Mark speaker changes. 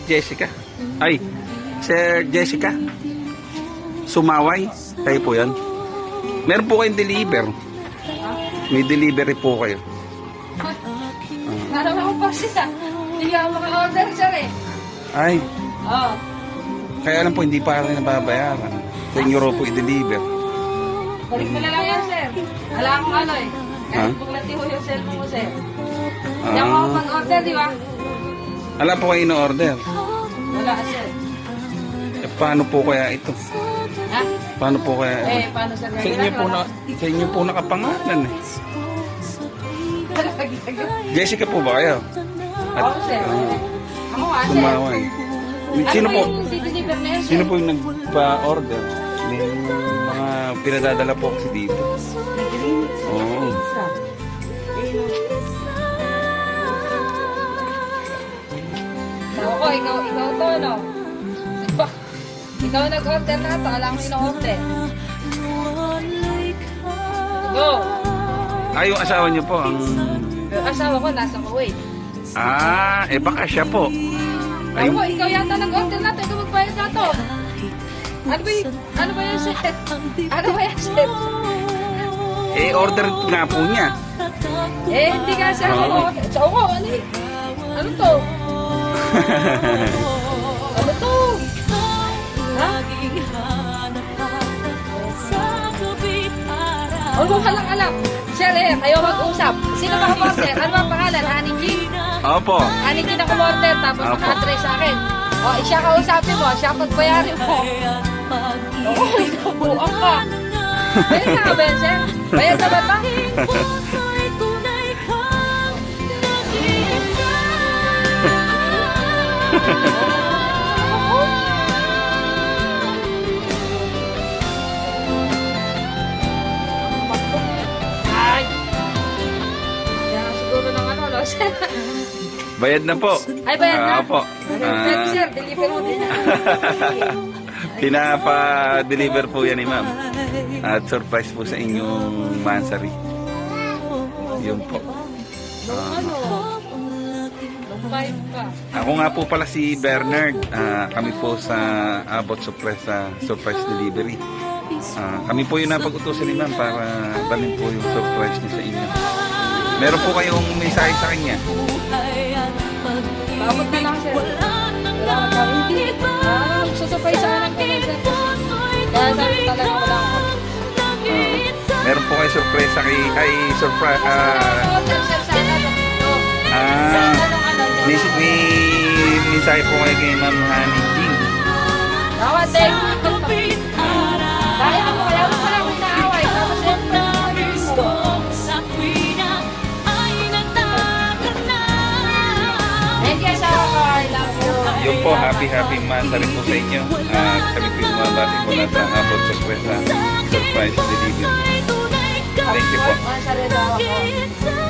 Speaker 1: Jessica. Ay, Sir Jessica. Sumaway. Kayo po yan. Meron po kayong deliver. May delivery po kayo.
Speaker 2: Naroon ako pa siya. Hindi ako maka-order, sir eh.
Speaker 1: Ay,
Speaker 2: Oo.
Speaker 1: kaya lang po hindi pa rin nababayaran. Sa inyo raw po i-deliver.
Speaker 2: Balik mo na lang yan, sir. Wala akong ano eh.
Speaker 1: Ha?
Speaker 2: Buklati ko yung cellphone ko, sir. Hindi ako
Speaker 1: Ah,
Speaker 2: mag-order, di ba?
Speaker 1: wala po kayo na-order.
Speaker 2: Wala, sir.
Speaker 1: Eh, paano po kaya ito?
Speaker 2: Ha?
Speaker 1: Paano po kaya?
Speaker 2: Eh, paano, sir?
Speaker 1: Sa inyo po nakapangalan eh. Jessica po ba kayo?
Speaker 2: Oo, sir. Ako nga, sir.
Speaker 1: Sumaway. Sino po?
Speaker 2: Ano ba yung deliver na yun, sir?
Speaker 1: Sino po yung nagpa-order? May mga pinadadala po kasi dito. Oo.
Speaker 2: Ako, ikaw to, no? Diba? Ikaw nag-order na ito. Alam mo yung order. Go!
Speaker 1: Ah, yung asawa niyo po ang...
Speaker 2: Yung asawa ko nasa Kuwait.
Speaker 1: Ah, eh baka siya po. Ay,
Speaker 2: Ako, ikaw yata nag-order na ito. Ikaw magbayad na ito. Ano ba yung set? Ano ba yung set?
Speaker 1: eh order nga po niya.
Speaker 2: Eh, hindi ka siya ako. So, ako, ano eh? Ano to? Ano to? Ha? Huwag mo palang alam. Sir, eh, kayo mag-usap. Sino ba kumorder? Ano ba ang pangalan? Honey G?
Speaker 1: Opo.
Speaker 2: Honey G na kumorder, tapos
Speaker 1: Apo.
Speaker 2: naka-address sa akin. O, siya kausapin mo, siya pagbayarin mo. Oo, buang ka. Bayad na ka ba yan, sir? Bayad na ba ito? Ay! Yan siguro ng ano, no?
Speaker 1: Bayad na po.
Speaker 2: Ay, bayad na?
Speaker 1: Opo.
Speaker 2: Pwede, sir, deliver mo din.
Speaker 1: Pinapa-deliver po yan ni ma'am. At surprise po sa inyong mansari. Yun po.
Speaker 2: Nung ano? Nung 5 ka.
Speaker 1: Ako nga po pala si Bernard. Kami po sa Abot surprise delivery. Kami po yung napag-utusan ni ma'am para balin po yung surprise niya sa inyo. Meron po kayong mensahe sa kanya.
Speaker 2: Paabot na lang, sir. Wala ka hindi. Susupay sa anak ko, sir. Kaya sabi ko talaga wala ako.
Speaker 1: Meron po kayo surpresa kay surprise.
Speaker 2: Order, sir, sana dito.
Speaker 1: May mensahe po kayo kay Ma'am Honey Jing.
Speaker 2: Nawating. Kaya mo, kaya mo pala akong naaway. Tapos yun, thank you, asawa ko. I love you.
Speaker 1: Yun po, happy mansari po sa inyo. Kami po yung mabati po na sa Abot surprise delivery. Thank you po.
Speaker 2: Mansari daw ako.